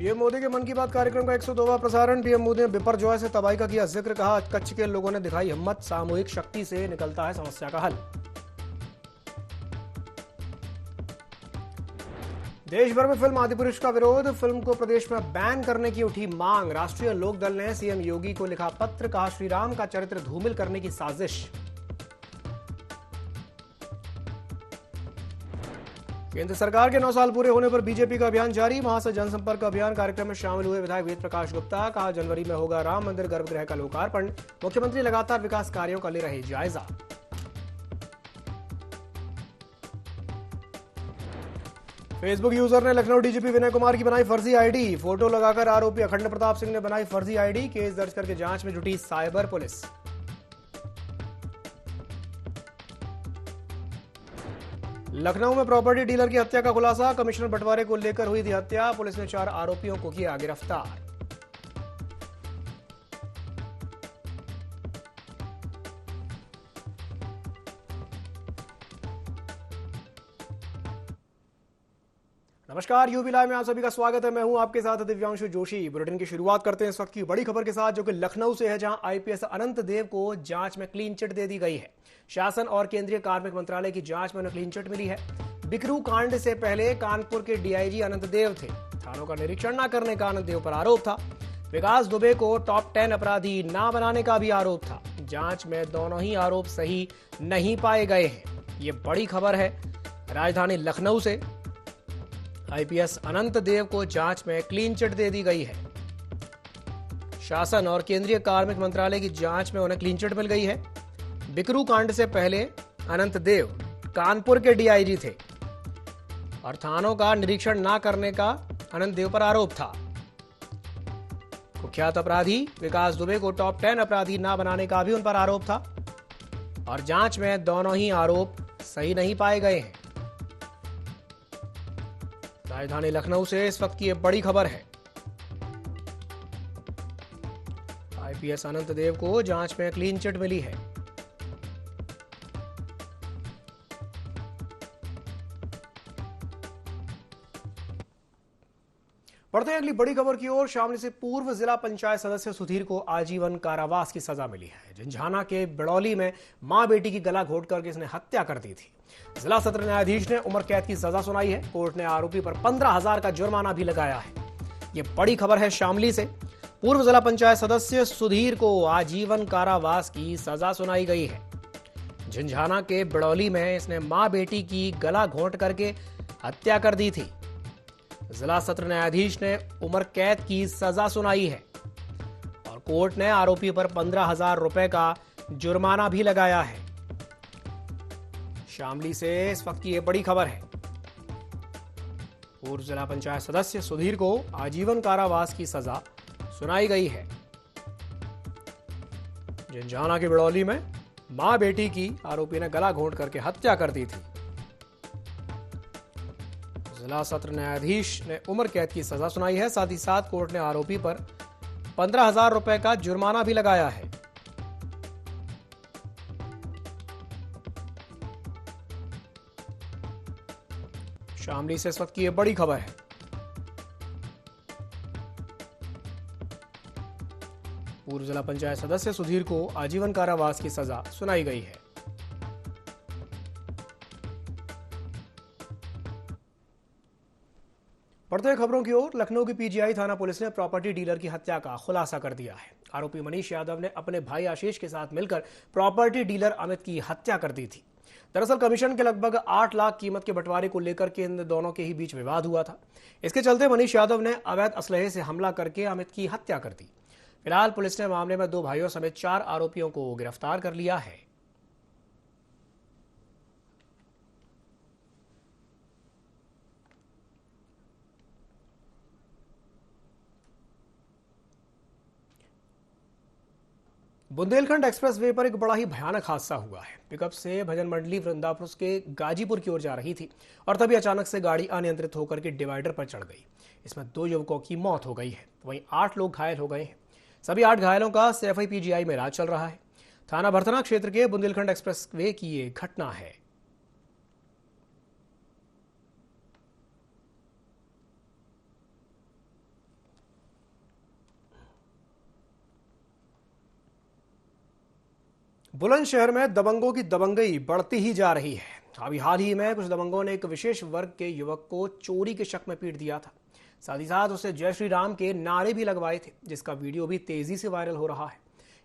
PM Modi के मन की बात कार्यक्रम का 102वां प्रसारण। पीएम मोदी ने बिपरजॉय से तबाही का किया जिक्र। कहा कच्छ के लोगों ने दिखाई हिम्मत, सामूहिक शक्ति से निकलता है समस्या का हल। देश भर में फिल्म आदिपुरुष का विरोध। फिल्म को प्रदेश में बैन करने की उठी मांग। राष्ट्रीय लोकदल ने सीएम योगी को लिखा पत्र। कहा श्रीराम का चरित्र धूमिल करने की साजिश। केंद्र सरकार के 9 साल पूरे होने पर बीजेपी का अभियान जारी। वहां से जनसंपर्क अभियान कार्यक्रम में शामिल हुए विधायक वेद प्रकाश गुप्ता। कहा जनवरी में होगा राम मंदिर गर्भगृह का लोकार्पण। मुख्यमंत्री लगातार विकास कार्यों का ले रहे जायजा। फेसबुक यूजर ने लखनऊ डीजीपी विनय कुमार की बनाई फर्जी आईडी। फोटो लगाकर आरोपी अखंड प्रताप सिंह ने बनाई फर्जी आईडी। केस दर्ज करके जांच में जुटी साइबर पुलिस। लखनऊ में प्रॉपर्टी डीलर की हत्या का खुलासा। कमिश्नर बंटवारे को लेकर हुई थी हत्या। पुलिस ने 4 आरोपियों को किया गिरफ्तार। नमस्कार, यूबी लाइव में आप सभी का स्वागत है। मैं हूं आपके साथ दिव्यांशु जोशी। बुलेटिन की शुरुआत करते हैं इस वक्त की बड़ी खबर के साथ, जो कि लखनऊ से है, जहां आईपीएस अनंत देव को जांच में क्लीन चिट दे दी गई है। शासन और केंद्रीय कार्मिक मंत्रालय की जांच में उन्हें क्लीन चिट मिली है। बिकरू कांड से पहले कानपुर के डीआईजी अनंत देव थे। थानों का निरीक्षण न करने का अनंत देव पर आरोप था। विकास दुबे को टॉप 10 अपराधी न बनाने का भी आरोप था। जांच में दोनों ही आरोप सही नहीं पाए गए हैं। ये बड़ी खबर है राजधानी लखनऊ से। आईपीएस अनंत देव को जांच में क्लीन चिट दे दी गई है। शासन और केंद्रीय कार्मिक मंत्रालय की जांच में उन्हें क्लीन चिट मिल गई है। बिकरू कांड से पहले अनंत देव कानपुर के डीआईजी थे और थानों का निरीक्षण न करने का अनंत देव पर आरोप था। कुख्यात अपराधी विकास दुबे को टॉप 10 अपराधी न बनाने का भी उन पर आरोप था और जांच में दोनों ही आरोप सही नहीं पाए गए हैं। राजधानी लखनऊ से इस वक्त की ये बड़ी खबर है। आईपीएस अनंत देव को जांच में क्लीन चिट मिली है। बढ़ते हैं अगली बड़ी खबर की ओर। शामली से पूर्व जिला पंचायत सदस्य सुधीर को आजीवन कारावास की सजा मिली है। झंझाना के बिड़ौली में मां बेटी की गला घोट करके इसने हत्या कर दी थी। जिला सत्र न्यायाधीश ने उम्र कैद की सजा सुनाई है। कोर्ट ने आरोपी पर 15,000 का जुर्माना भी लगाया है। यह बड़ी खबर है शामली से। पूर्व जिला पंचायत सदस्य सुधीर को आजीवन कारावास की सजा सुनाई गई है। झंझाना के बिड़ौली में इसने मां बेटी की गला घोंट करके हत्या कर दी थी। जिला सत्र न्यायाधीश ने उम्र कैद की सजा सुनाई है और कोर्ट ने आरोपी पर 15,000 रुपए का जुर्माना भी लगाया है। शामली से इस वक्त की यह बड़ी खबर है। पूर्व जिला पंचायत सदस्य सुधीर को आजीवन कारावास की सजा सुनाई गई है। झंझाना की बिड़ौली में मां बेटी की आरोपी ने गला घोंट करके हत्या कर दी थी। जिला सत्र न्यायाधीश ने उम्र कैद की सजा सुनाई है। साथ ही साथ कोर्ट ने आरोपी पर 15,000 रुपए का जुर्माना भी लगाया है। शामली से इस वक्त की यह बड़ी खबर है। पूर्व जिला पंचायत सदस्य सुधीर को आजीवन कारावास की सजा सुनाई गई है। बढ़ते खबरों की ओर। लखनऊ की पीजीआई थाना पुलिस ने प्रॉपर्टी डीलर की हत्या का खुलासा कर दिया है। आरोपी मनीष यादव ने अपने भाई आशीष के साथ मिलकर प्रॉपर्टी डीलर अमित की हत्या कर दी थी। दरअसल कमीशन के लगभग 8 लाख कीमत के बंटवारे को लेकर के इन दोनों के ही बीच विवाद हुआ था। इसके चलते मनीष यादव ने अवैध असलहे से हमला करके अमित की हत्या कर दी। फिलहाल पुलिस ने मामले में 2 भाइयों समेत 4 आरोपियों को गिरफ्तार कर लिया है। बुंदेलखंड एक्सप्रेसवे पर एक बड़ा ही भयानक हादसा हुआ है। पिकअप से भजन मंडली वृंदापुर के गाजीपुर की ओर जा रही थी और तभी अचानक से गाड़ी अनियंत्रित होकर के डिवाइडर पर चढ़ गई। इसमें 2 युवकों की मौत हो गई है, वहीं 8 लोग घायल हो गए हैं। सभी 8 घायलों का सीएफआई पीजीआई में इलाज चल रहा है। थाना भरथना क्षेत्र के बुंदेलखंड एक्सप्रेसवे की ये घटना है। बुलंदशहर में दबंगों की दबंगई बढ़ती ही जा रही है। अभी हाल ही में कुछ दबंगों ने एक विशेष वर्ग के युवक को चोरी के शक में पीट दिया था। साथ ही साथ उसे जय श्री राम के नारे भी लगवाए थे, जिसका वीडियो भी तेजी से वायरल हो रहा है।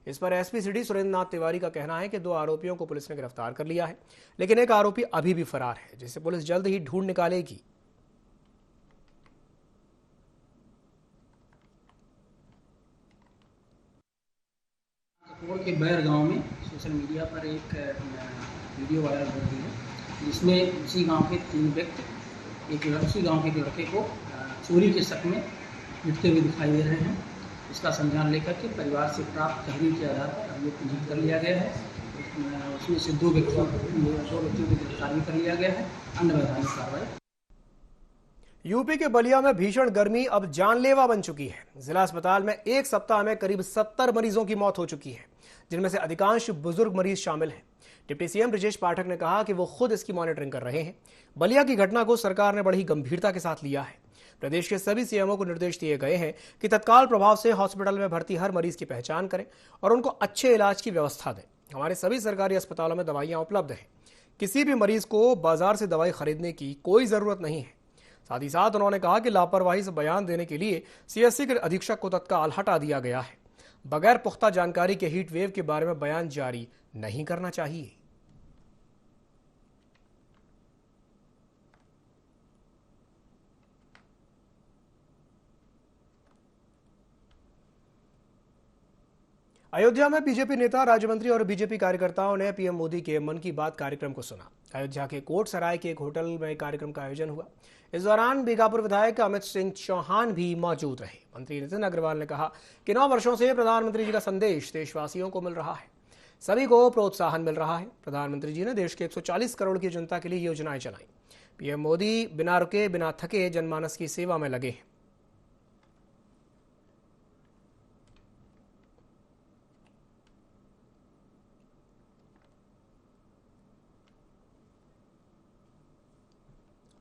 इस पर एसपी सिटी सुरेंद्र नाथ तिवारी का कहना है कि 2 आरोपियों को पुलिस ने गिरफ्तार कर लिया है, लेकिन एक आरोपी अभी भी फरार है, जिसे पुलिस जल्द ही ढूंढ निकालेगी। के बैर गांव में सोशल मीडिया पर एक वीडियो वायरल हो रही है, जिसमें उसी गांव के 3 व्यक्ति उसी गांव के एक लड़के को चोरी के शक में पीटते हुए दिखाई दे रहे हैं। इसका संज्ञान लेकर के परिवार से प्राप्त तहरीर के आधार पर अभियोग पंजीकृत कर लिया गया है। उसमें से 2 व्यक्तियों को गिरफ्तार भी कर लिया गया है। अन्य वैधानिक कार्रवाई। यूपी के बलिया में भीषण गर्मी अब जानलेवा बन चुकी है। जिला अस्पताल में एक सप्ताह में करीब 70 मरीजों की मौत हो चुकी है, जिनमें से अधिकांश बुजुर्ग मरीज शामिल हैं। डिप्टी सीएम ब्रजेश पाठक ने कहा कि वो खुद इसकी मॉनिटरिंग कर रहे हैं। बलिया की घटना को सरकार ने बड़ी गंभीरता के साथ लिया है। प्रदेश के सभी सीएमओ को निर्देश दिए गए हैं कि तत्काल प्रभाव से हॉस्पिटल में भर्ती हर मरीज की पहचान करें और उनको अच्छे इलाज की व्यवस्था दें। हमारे सभी सरकारी अस्पतालों में दवाइयां उपलब्ध हैं। किसी भी मरीज को बाजार से दवाई खरीदने की कोई जरूरत नहीं है। साथ ही साथ उन्होंने कहा कि लापरवाही से बयान देने के लिए सीएससी के अधीक्षक को तत्काल हटा दिया गया है। बगैर पुख्ता जानकारी के हीट वेव के बारे में बयान जारी नहीं करना चाहिए। अयोध्या में बीजेपी नेता, राज्यमंत्री और बीजेपी कार्यकर्ताओं ने पीएम मोदी के मन की बात कार्यक्रम को सुना। अयोध्या के कोट सराय के एक होटल में कार्यक्रम का आयोजन हुआ। इस दौरान बीकापुर विधायक अमित सिंह चौहान भी मौजूद रहे। मंत्री नितिन अग्रवाल ने कहा कि 9 वर्षों से प्रधानमंत्री जी का संदेश देशवासियों को मिल रहा है, सभी को प्रोत्साहन मिल रहा है। प्रधानमंत्री जी ने देश के 140 करोड़ की जनता के लिए योजनाएं चलाई। पीएम मोदी बिना रुके बिना थके जनमानस की सेवा में लगे हैं।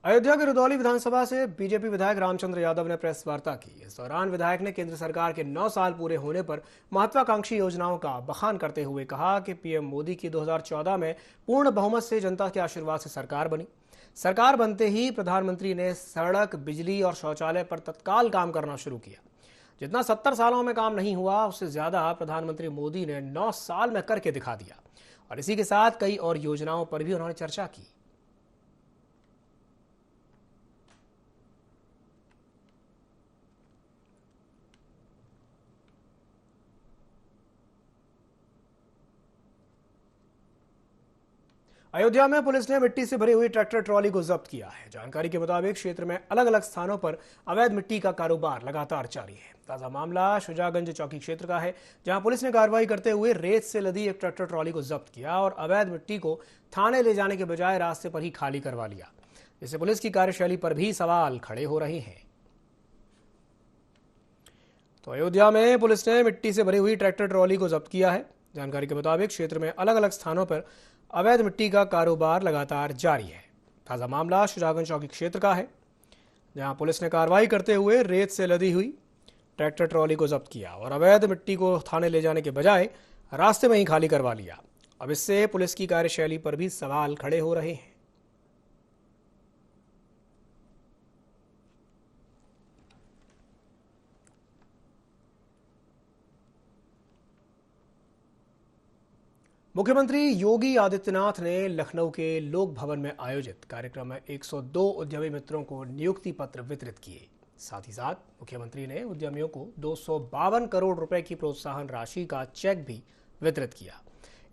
अयोध्या के रुदौली विधानसभा से बीजेपी विधायक रामचंद्र यादव ने प्रेस वार्ता की। इस दौरान विधायक ने केंद्र सरकार के 9 साल पूरे होने पर महत्वाकांक्षी योजनाओं का बखान करते हुए कहा कि पीएम मोदी की 2014 में पूर्ण बहुमत से जनता के आशीर्वाद से सरकार बनी। सरकार बनते ही प्रधानमंत्री ने सड़क, बिजली और शौचालय पर तत्काल काम करना शुरू किया। जितना 70 सालों में काम नहीं हुआ, उससे ज्यादा प्रधानमंत्री मोदी ने 9 साल में करके दिखा दिया। और इसी के साथ कई और योजनाओं पर भी उन्होंने चर्चा की। अयोध्या में पुलिस ने मिट्टी से भरी हुई ट्रैक्टर ट्रॉली को जब्त किया है। जानकारी के मुताबिक क्षेत्र में अलग अलग स्थानों पर अवैध मिट्टी का कारोबार लगातार जारी है। ताजा मामला शुजागंज चौकी क्षेत्र का है, जहां पुलिस ने कार्रवाई करते हुए रेत से लदी एक ट्रैक्टर ट्रॉली को जब्त किया और अवैध मिट्टी को थाने ले जाने के बजाय रास्ते पर ही खाली करवा लिया, जिससे पुलिस की कार्यशैली पर भी सवाल खड़े हो रहे हैं। तो अयोध्या में पुलिस ने मिट्टी से भरी हुई ट्रैक्टर ट्रॉली को जब्त किया है। जानकारी के मुताबिक क्षेत्र में अलग अलग स्थानों पर अवैध मिट्टी का कारोबार लगातार जारी है। ताजा मामला शुजागंज चौकी क्षेत्र का है, जहां पुलिस ने कार्रवाई करते हुए रेत से लदी हुई ट्रैक्टर ट्रॉली को जब्त किया और अवैध मिट्टी को थाने ले जाने के बजाय रास्ते में ही खाली करवा लिया। अब इससे पुलिस की कार्यशैली पर भी सवाल खड़े हो रहे हैं। मुख्यमंत्री योगी आदित्यनाथ ने लखनऊ के लोक भवन में आयोजित कार्यक्रम में 102 उद्यमी मित्रों को नियुक्ति पत्र वितरित किए। साथ ही साथ मुख्यमंत्री ने उद्यमियों को 252 करोड़ रुपए की प्रोत्साहन राशि का चेक भी वितरित किया।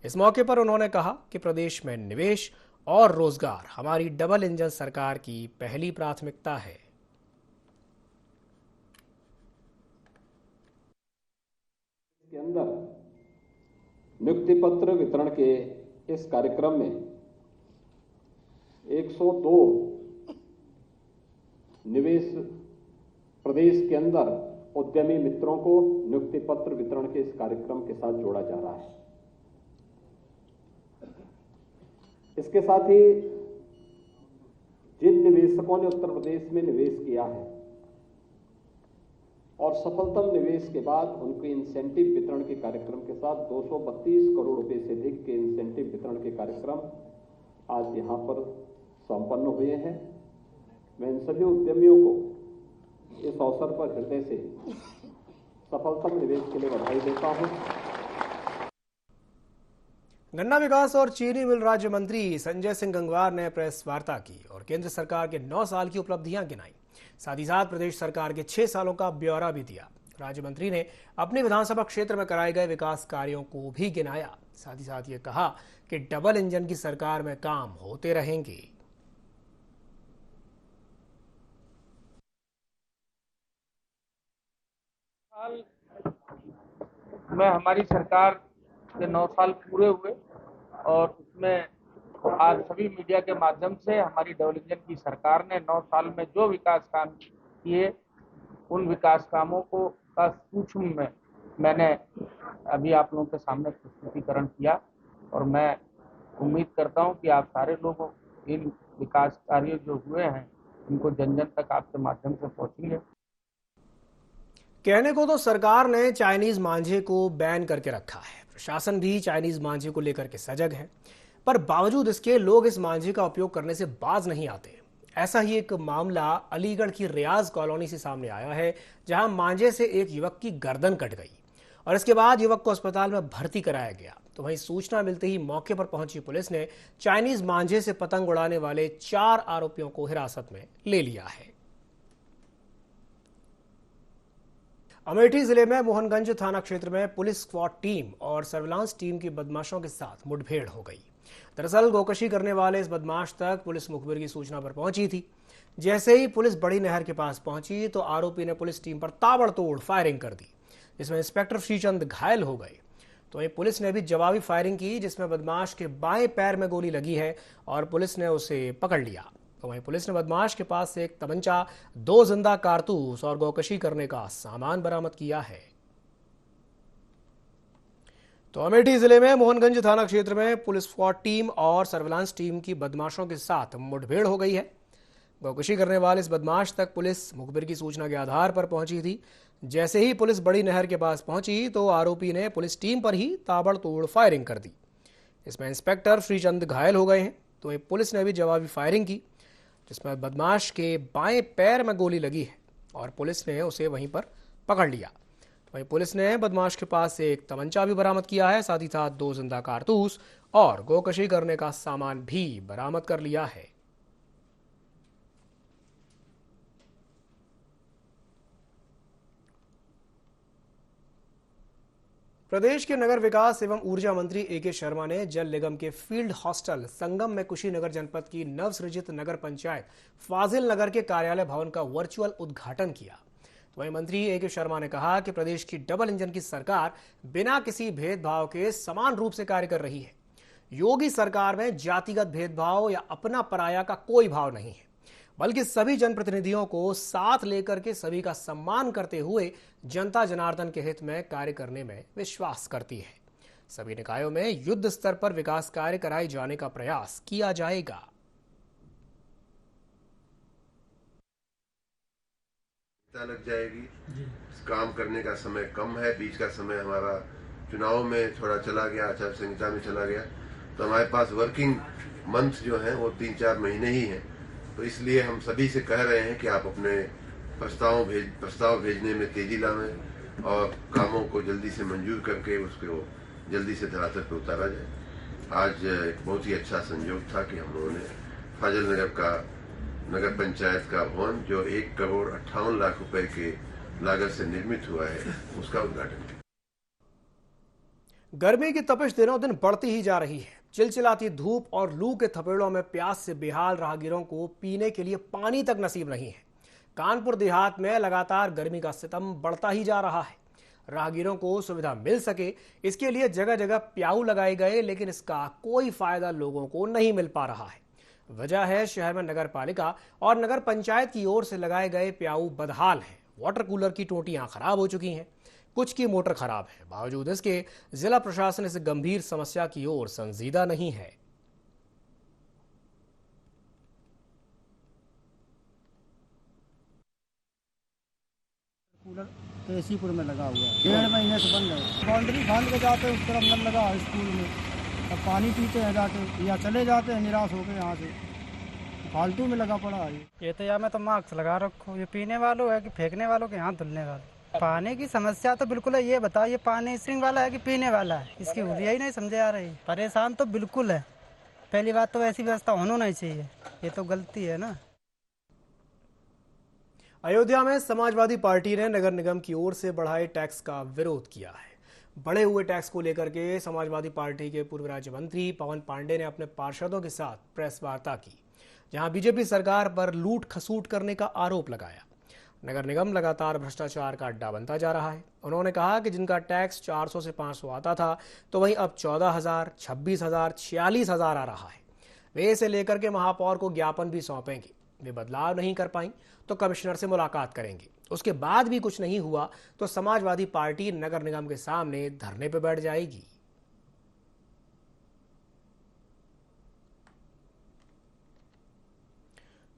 इस मौके पर उन्होंने कहा कि प्रदेश में निवेश और रोजगार हमारी डबल इंजन सरकार की पहली प्राथमिकता है। के अंदर नियुक्ति पत्र वितरण के इस कार्यक्रम में 102 निवेश प्रदेश के अंदर उद्यमी मित्रों को नियुक्ति पत्र वितरण के इस कार्यक्रम के साथ जोड़ा जा रहा है। इसके साथ ही जिन निवेशकों ने उत्तर प्रदेश में निवेश किया है और सफलतम निवेश के बाद उनके इंसेंटिव वितरण के कार्यक्रम के साथ 232 करोड़ रुपए से अधिक के इंसेंटिव वितरण के कार्यक्रम आज यहां पर संपन्न हुए हैं। मैं इन सभी उद्यमियों को इस अवसर पर हृदय से सफलतम निवेश के लिए बधाई देता हूं। गन्ना विकास और चीनी मिल राज्य मंत्री संजय सिंह गंगवार ने प्रेस वार्ता की और केंद्र सरकार के 9 साल की उपलब्धियां गिनाई। साथ ही साथ प्रदेश सरकार के 6 सालों का ब्यौरा भी दिया। राज्य मंत्री ने अपने विधानसभा क्षेत्र में कराए गए विकास कार्यों को भी गिनाया। साथ ही साथ ये कहा कि डबल इंजन की सरकार में काम होते रहेंगे। साल में हमारी सरकार के 9 साल पूरे हुए और उसमें आज सभी मीडिया के माध्यम से हमारी डबल इंजन की सरकार ने 9 साल में जो विकास काम किए उन विकास कामों को का सूक्ष्म में मैंने अभी आप लोगों के सामने प्रस्तुतिकरण किया और मैं उम्मीद करता हूं कि आप सारे लोग इन विकास कार्य जो हुए हैं इनको जन जन तक आपके माध्यम से पहुंचेंगे। कहने को तो सरकार ने चाइनीज मांझे को बैन करके रखा है, प्रशासन भी चाइनीज मांझे को लेकर के सजग है, पर बावजूद इसके लोग इस मांझे का उपयोग करने से बाज नहीं आते। ऐसा ही एक मामला अलीगढ़ की रियाज कॉलोनी से सामने आया है, जहां मांझे से एक युवक की गर्दन कट गई और इसके बाद युवक को अस्पताल में भर्ती कराया गया। तो वहीं सूचना मिलते ही मौके पर पहुंची पुलिस ने चाइनीज मांझे से पतंग उड़ाने वाले 4 आरोपियों को हिरासत में ले लिया है। अमेठी जिले में मोहनगंज थाना क्षेत्र में पुलिस स्क्वाड टीम और सर्विलांस टीम की बदमाशों के साथ मुठभेड़ हो गई। दरअसल गोकशी करने वाले इस बदमाश तक पुलिस मुखबिर की सूचना पर पहुंची थी। जैसे ही पुलिस बड़ी नहर के पास पहुंची तो आरोपी ने पुलिस टीम पर ताबड़तोड़ फायरिंग कर दी, जिसमें इंस्पेक्टर श्रीचंद घायल हो गए। तो वहीं पुलिस ने भी जवाबी फायरिंग की, जिसमें बदमाश के बाएं पैर में गोली लगी है और पुलिस ने उसे पकड़ लिया। तो वहीं पुलिस ने बदमाश के पास से एक तमंचा, 2 जिंदा कारतूस और गोकशी करने का सामान बरामद किया है। तो अमेठी जिले में मोहनगंज थाना क्षेत्र में पुलिस स्क्वाड टीम और सर्विलांस टीम की बदमाशों के साथ मुठभेड़ हो गई है। गोकशी करने वाले इस बदमाश तक पुलिस मुखबिर की सूचना के आधार पर पहुंची थी। जैसे ही पुलिस बड़ी नहर के पास पहुंची तो आरोपी ने पुलिस टीम पर ही ताबड़तोड़ फायरिंग कर दी। इसमें इंस्पेक्टर श्रीचंद घायल हो गए हैं। तो पुलिस ने भी जवाबी फायरिंग की, जिसमें बदमाश के बाएं पैर में गोली लगी है और पुलिस ने उसे वहीं पर पकड़ लिया। वहीं पुलिस ने बदमाश के पास से एक तमंचा भी बरामद किया है, साथ ही साथ 2 जिंदा कारतूस और गोकशी करने का सामान भी बरामद कर लिया है। प्रदेश के नगर विकास एवं ऊर्जा मंत्री ए.के. शर्मा ने जल निगम के फील्ड हॉस्टल संगम में कुशीनगर जनपद की नवसृजित नगर पंचायत फाजिल नगर के कार्यालय भवन का वर्चुअल उद्घाटन किया। तो वहीं मंत्री ए.के. शर्मा ने कहा कि प्रदेश की डबल इंजन की सरकार बिना किसी भेदभाव के समान रूप से कार्य कर रही है। योगी सरकार में जातिगत भेदभाव या अपना पराया का कोई भाव नहीं है, बल्कि सभी जनप्रतिनिधियों को साथ लेकर के सभी का सम्मान करते हुए जनता जनार्दन के हित में कार्य करने में विश्वास करती है। सभी निकायों में युद्ध स्तर पर विकास कार्य कराए जाने का प्रयास किया जाएगा। लग जाएगी, काम करने का समय कम है, बीच का समय हमारा चुनाव में थोड़ा चला गया, आचार संहिता में चला गया, तो हमारे पास वर्किंग मंथ जो है वो 3-4 महीने ही हैं। तो इसलिए हम सभी से कह रहे हैं कि आप अपने प्रस्ताव भेजने में तेजी लाएं और कामों को जल्दी से मंजूर करके उसको जल्दी से धरातल पर उतारा जाए। आज एक बहुत ही अच्छा संयोग था कि हम लोगों ने फाजिल नगर का नगर पंचायत का भवन जो 1,58,00,000 रुपए के लागत से निर्मित हुआ है उसका उद्घाटन किया। गर्मी की तपिश दिनों दिन बढ़ती ही जा रही है। चिलचिलाती धूप और लू के थपेड़ों में प्यास से बेहाल राहगीरों को पीने के लिए पानी तक नसीब नहीं है। कानपुर देहात में लगातार गर्मी का सितम बढ़ता ही जा रहा है। राहगीरों को सुविधा मिल सके इसके लिए जगह जगह प्याऊ लगाए गए, लेकिन इसका कोई फायदा लोगों को नहीं मिल पा रहा है। वजह है शहर में नगर पालिका और नगर पंचायत की ओर से लगाए गए प्याऊ बदहाल हैं। वाटर कूलर की टोटियां खराब हो चुकी हैं, कुछ की मोटर खराब है। बावजूद इसके जिला प्रशासन इस गंभीर समस्या की ओर संजीदा नहीं है। कूलर एसीपुर में लगा हुआ है, 1.5 महीने से बंद है। बाउंड्री बांध के जाते हैं, उस तरफ नल लगा है स्कूल में, अब पानी पीते हैं जाके या चले जाते हैं निराश होकर यहाँ से, फालतू में लगा पड़ा है। ये तो यार मैं तो मास्क लगा रखो, ये पीने वालों है कि फेंकने वालों के हाथ धुलने वाले। पानी की समस्या तो बिल्कुल है, ये बताओ ये पानी स्प्रिंग वाला है कि पीने वाला है, इसकी हुलिया ही नहीं समझे आ रही। परेशान तो बिल्कुल है, पहली बात तो ऐसी व्यवस्था होना नहीं चाहिए, ये तो गलती है ना। अयोध्या में समाजवादी पार्टी ने नगर निगम की ओर से बढ़ाए टैक्स का विरोध किया है। बढ़े हुए टैक्स को लेकर के समाजवादी पार्टी के पूर्व राज्य मंत्री पवन पांडे ने अपने पार्षदों के साथ प्रेस वार्ता की, जहां बीजेपी सरकार पर लूट खसूट करने का आरोप लगाया। नगर निगम लगातार भ्रष्टाचार का अड्डा बनता जा रहा है। उन्होंने कहा कि जिनका टैक्स 400 से 500 आता था, तो वहीं अब 14,000, 26,000, 46,000 आ रहा है। वे इसे लेकर के महापौर को ज्ञापन भी सौंपेंगे। वे बदलाव नहीं कर पाई तो कमिश्नर से मुलाकात करेंगे। उसके बाद भी कुछ नहीं हुआ तो समाजवादी पार्टी नगर निगम के सामने धरने पर बैठ जाएगी।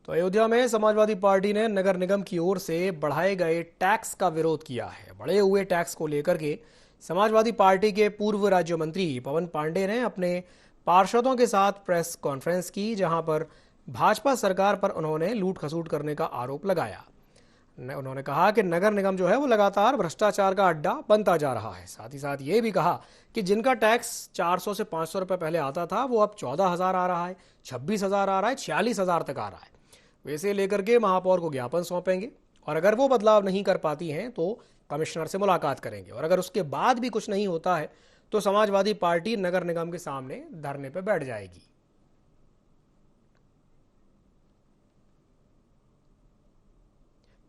तो अयोध्या में समाजवादी पार्टी ने नगर निगम की ओर से बढ़ाए गए टैक्स का विरोध किया है। बढ़े हुए टैक्स को लेकर के समाजवादी पार्टी के पूर्व राज्य मंत्री पवन पांडे ने अपने पार्षदों के साथ प्रेस कॉन्फ्रेंस की, जहां पर भाजपा सरकार पर उन्होंने लूट खसूट करने का आरोप लगाया। उन्होंने कहा कि नगर निगम जो है वो लगातार भ्रष्टाचार का अड्डा बनता जा रहा है। साथ ही साथ ये भी कहा कि जिनका टैक्स 400 से 500 रुपये पहले आता था, वो अब 14,000 आ रहा है, 26,000 आ रहा है, 46,000 तक आ रहा है। वैसे लेकर के महापौर को ज्ञापन सौंपेंगे और अगर वो बदलाव नहीं कर पाती हैं तो कमिश्नर से मुलाकात करेंगे, और अगर उसके बाद भी कुछ नहीं होता है तो समाजवादी पार्टी नगर निगम के सामने धरने पर बैठ जाएगी।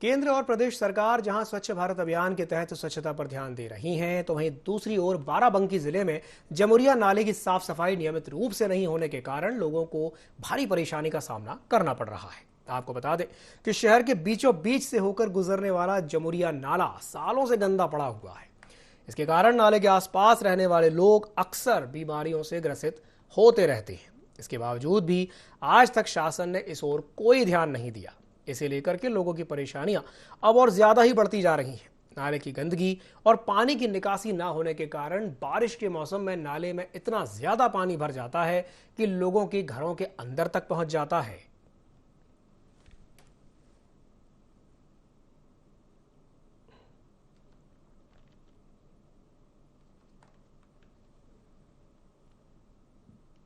केंद्र और प्रदेश सरकार जहां स्वच्छ भारत अभियान के तहत स्वच्छता पर ध्यान दे रही हैं, तो वहीं दूसरी ओर बाराबंकी जिले में जमुरिया नाले की साफ सफाई नियमित रूप से नहीं होने के कारण लोगों को भारी परेशानी का सामना करना पड़ रहा है। आपको बता दें कि शहर के बीचों बीच से होकर गुजरने वाला जमुरिया नाला सालों से गंदा पड़ा हुआ है। इसके कारण नाले के आसपास रहने वाले लोग अक्सर बीमारियों से ग्रसित होते रहते हैं। इसके बावजूद भी आज तक शासन ने इस ओर कोई ध्यान नहीं दिया। इसे लेकर के लोगों की परेशानियां अब और ज्यादा ही बढ़ती जा रही हैं। नाले की गंदगी और पानी की निकासी ना होने के कारण बारिश के मौसम में नाले में इतना ज्यादा पानी भर जाता है कि लोगों के घरों के अंदर तक पहुंच जाता है।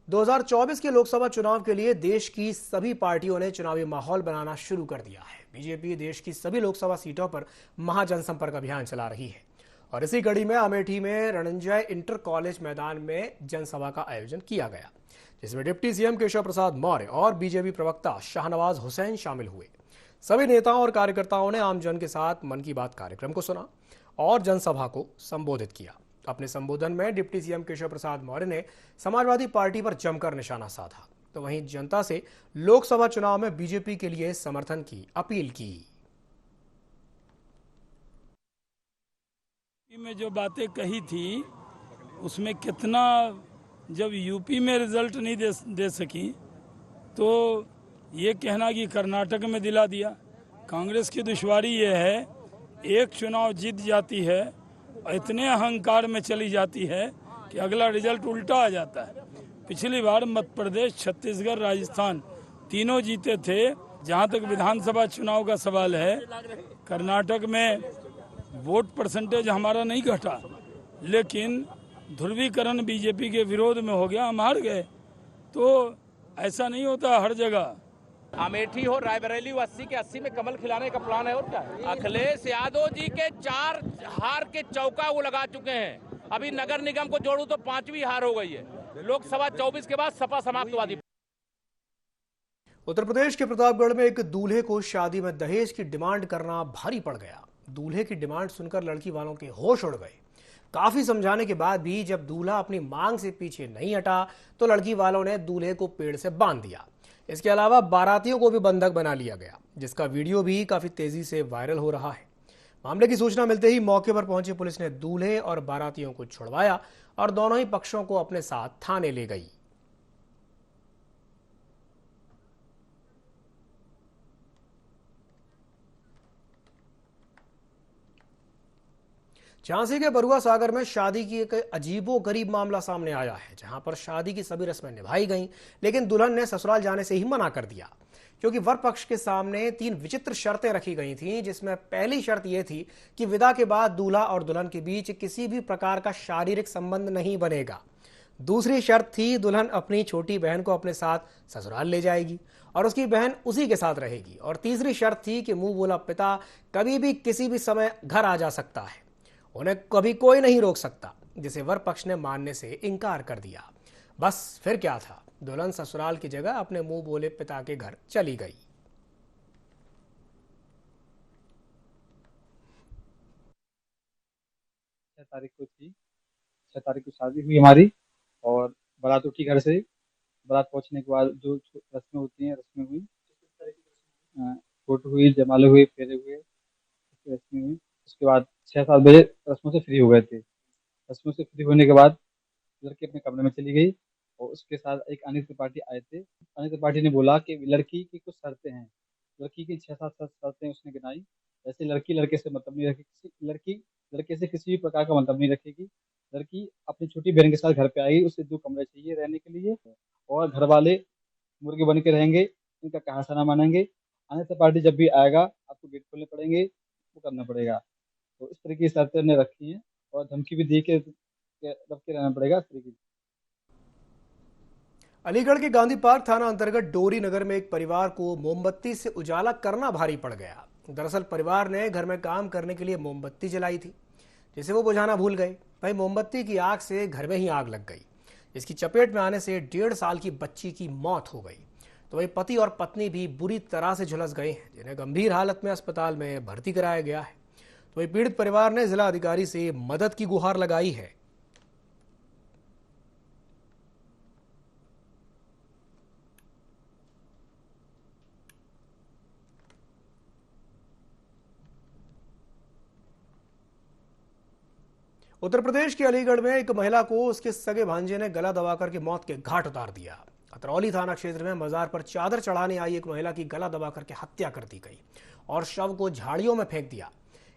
दो 2024 के लोकसभा चुनाव के लिए देश की सभी पार्टियों ने चुनावी माहौल बनाना शुरू कर दिया है। बीजेपी देश की सभी लोकसभा सीटों पर महाजनसंपर्क अभियान चला रही है और इसी कड़ी में अमेठी में रणंजय इंटर कॉलेज मैदान में जनसभा का आयोजन किया गया, जिसमें डिप्टी सीएम केशव प्रसाद मौर्य और बीजेपी प्रवक्ता शाहनवाज हुसैन शामिल हुए। सभी नेताओं और कार्यकर्ताओं ने आमजन के साथ मन की बात कार्यक्रम को सुना और जनसभा को संबोधित किया। अपने संबोधन में डिप्टी सीएम केशव प्रसाद मौर्य ने समाजवादी पार्टी पर जमकर निशाना साधा, तो वहीं जनता से लोकसभा चुनाव में बीजेपी के लिए समर्थन की अपील की। में जो बातें कही थी उसमें कितना, जब यूपी में रिजल्ट नहीं दे सकी तो ये कहना कि कर्नाटक में दिला दिया। कांग्रेस की दुश्वारी ये है, एक चुनाव जीत जाती है, इतने अहंकार में चली जाती है कि अगला रिजल्ट उल्टा आ जाता है। पिछली बार मध्य प्रदेश, छत्तीसगढ़, राजस्थान तीनों जीते थे। जहां तक विधानसभा चुनाव का सवाल है, कर्नाटक में वोट परसेंटेज हमारा नहीं घटा, लेकिन ध्रुवीकरण बीजेपी के विरोध में हो गया, हम हार गए। तो ऐसा नहीं होता हर जगह। अमेठी हो, रायबरेली हो, 80 के 80 में कमल खिलाने का प्लान है। और क्या है? अखिलेश यादव जी के 4 हार के चौका वो लगा चुके हैं। अभी नगर निगम को जोड़ू तो 5वीं हार हो गई है। लोकसभा 24 के बाद सपा समाप्तवादी। उत्तर प्रदेश के प्रतापगढ़ में एक दूल्हे को शादी में दहेज की डिमांड करना भारी पड़ गया। दूल्हे की डिमांड सुनकर लड़की वालों के होश उड़ गए। काफी समझाने के बाद भी जब दूल्हा अपनी मांग से पीछे नहीं हटा तो लड़की वालों ने दूल्हे को पेड़ से बांध दिया। इसके अलावा बारातियों को भी बंधक बना लिया गया, जिसका वीडियो भी काफी तेजी से वायरल हो रहा है। मामले की सूचना मिलते ही मौके पर पहुंची पुलिस ने दूल्हे और बारातियों को छुड़वाया और दोनों ही पक्षों को अपने साथ थाने ले गई। झांसी के बरुआ सागर में शादी की एक अजीबोगरीब मामला सामने आया है, जहां पर शादी की सभी रस्में निभाई गईं, लेकिन दुल्हन ने ससुराल जाने से ही मना कर दिया, क्योंकि वर पक्ष के सामने 3 विचित्र शर्तें रखी गई थीं, जिसमें पहली शर्त यह थी कि विदा के बाद दूल्हा और दुल्हन के बीच किसी भी प्रकार का शारीरिक संबंध नहीं बनेगा। दूसरी शर्त थी दुल्हन अपनी छोटी बहन को अपने साथ ससुराल ले जाएगी और उसकी बहन उसी के साथ रहेगी। और तीसरी शर्त थी कि मुंह बोला पिता कभी भी किसी भी समय घर आ जा सकता है, उन्हें कभी कोई नहीं रोक सकता, जिसे वर पक्ष ने मानने से इनकार कर दिया। बस फिर क्या था, दुल्हन ससुराल की जगह अपने मुंह बोले पिता के घर चली गई। 6 तारीख को शादी हुई हमारी और बारात उठी घर से। बारात पहुंचने के बाद जो रस्में होती हैं रस्में हुई, फोटो हुई, जयमाले हुए, फेरे हुए, रस्में हुई। उसके बाद 6-7 बजे रस्मों से फ्री हो गए थे। रस्मों से फ्री होने के बाद लड़की अपने कमरे में चली गई और उसके साथ एक अनिल त्रिपाठी आए थे। अनिल त्रिपाठी ने बोला कि लड़की की कुछ शर्तें हैं। लड़की की 6-7 शर्तें उसने गिनाई। जैसे लड़की लड़के से मतलब नहीं रखेगी, लड़की लड़के से किसी भी प्रकार का मतलब नहीं रखेगी। लड़की अपनी छोटी बहन के साथ घर पे आएगी, उसे 2 कमरे चाहिए रहने के लिए और घर वाले मुर्गे बन के रहेंगे, इनका कहा सुना मानेंगे। अनिल त्रिपाठी जब भी आएगा आपको गेट खोलने पड़ेंगे, वो करना पड़ेगा। तो इस तरह की शर्तें ने रखी हैं और धमकी भी दी के रख के रहना पड़ेगा इस तरीके। अलीगढ़ के गांधी पार्क थाना अंतर्गत डोरी नगर में एक परिवार को मोमबत्ती से उजाला करना भारी पड़ गया। दरअसल परिवार ने घर में काम करने के लिए मोमबत्ती जलाई थी, जिसे वो बुझाना भूल गए। वहीं मोमबत्ती की आग से घर में ही आग लग गई, जिसकी चपेट में आने से 1.5 साल की बच्ची की मौत हो गई। तो वही पति और पत्नी भी बुरी तरह से झुलस गए हैं, जिन्हें गंभीर हालत में अस्पताल में भर्ती कराया गया है। तो वही पीड़ित परिवार ने जिला अधिकारी से मदद की गुहार लगाई है। उत्तर प्रदेश के अलीगढ़ में एक महिला को उसके सगे भांजे ने गला दबाकर के मौत के घाट उतार दिया। अतरौली थाना क्षेत्र में मजार पर चादर चढ़ाने आई एक महिला की गला दबाकर के हत्या कर दी गई और शव को झाड़ियों में फेंक दिया।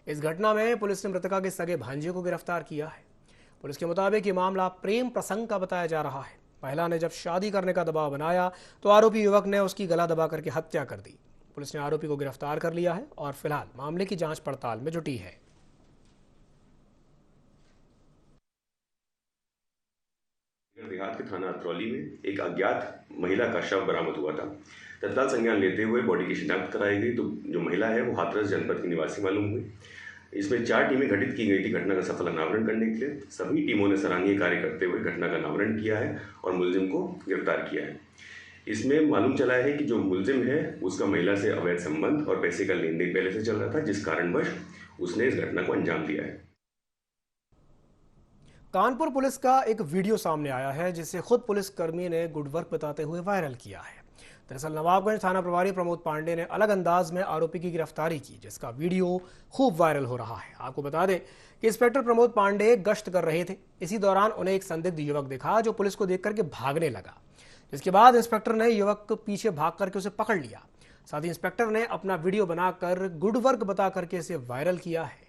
इस घटना में पुलिस ने मृतका के सगे भांजे को गिरफ्तार किया है। पुलिस के मुताबिक ये मामला प्रेम प्रसंग का बताया जा रहा है। महिला ने जब शादी करने का दबाव बनाया तो आरोपी युवक ने उसकी गला दबाकर के हत्या कर दी। पुलिस ने आरोपी को गिरफ्तार कर लिया है और फिलहाल मामले की जांच पड़ताल में जुटी है। देहात के थाना अतरौली में एक अज्ञात महिला का शव बरामद हुआ था। तत्काल संज्ञान लेते हुए बॉडी की शिनाख्त कराई गई तो जो महिला है वो हाथरस जनपद की निवासी मालूम हुई। इसमें 4 टीमें गठित की गई थी घटना का सफल अनावरण करने के लिए। सभी टीमों ने सराहनीय कार्य करते हुए घटना का अनावरण किया है और मुलजिम को गिरफ्तार किया है। इसमें मालूम चला है कि जो मुलजिम है उसका महिला से अवैध संबंध और पैसे का लेन देन पहले से चल रहा था, जिस कारणवश उसने इस घटना को अंजाम दिया है। कानपुर पुलिस का एक वीडियो सामने आया है, जिसे खुद पुलिसकर्मी ने गुड वर्क बताते हुए वायरल किया है। दरअसल नवाबगंज थाना प्रभारी प्रमोद पांडे ने अलग अंदाज में आरोपी की गिरफ्तारी की, जिसका वीडियो खूब वायरल हो रहा है। आपको बता दें कि इंस्पेक्टर प्रमोद पांडे गश्त कर रहे थे। इसी दौरान उन्हें एक संदिग्ध युवक दिखा, जो पुलिस को देख करके भागने लगा। जिसके बाद इंस्पेक्टर ने युवक को पीछे भाग करके उसे पकड़ लिया। साथ ही इंस्पेक्टर ने अपना वीडियो बनाकर गुड वर्क बता करके इसे वायरल किया है।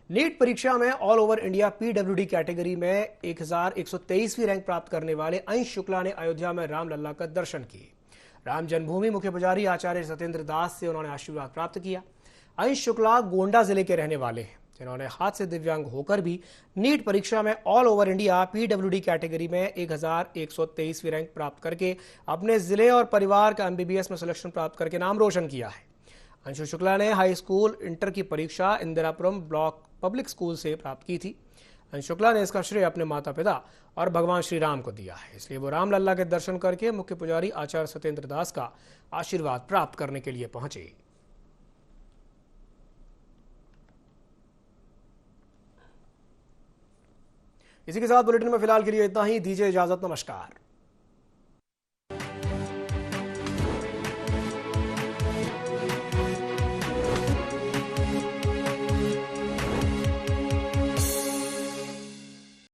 नीट परीक्षा में all over India PWD category में 1123वीं रैंक प्राप्त करने वाले अंश शुक्ला ने अयोध्या में रामलला का दर्शन किए। राम जन्मभूमि मुख्य पुजारी आचार्य सत्येंद्र दास से उन्होंने आशीर्वाद प्राप्त किया। अंश शुक्ला गोंडा जिले के रहने वाले हैं, जिन्होंने हाथ से दिव्यांग होकर भी नीट परीक्षा में all over India PWD category में 1123वीं रैंक प्राप्त करके अपने जिले और परिवार का एमबीबीएस में सिलेक्शन प्राप्त करके नाम रोशन किया है। अंशु शुक्ला ने हाई स्कूल इंटर की परीक्षा इंदिरापुरम ब्लॉक पब्लिक स्कूल से प्राप्त की थी। अंशु शुक्ला ने इसका श्रेय अपने माता पिता और भगवान श्री राम को दिया है, इसलिए वो रामलला के दर्शन करके मुख्य पुजारी आचार्य सत्येंद्र दास का आशीर्वाद प्राप्त करने के लिए पहुंचे। इसी के साथ बुलेटिन में फिलहाल के लिए इतना ही। दीजिए इजाजत, नमस्कार।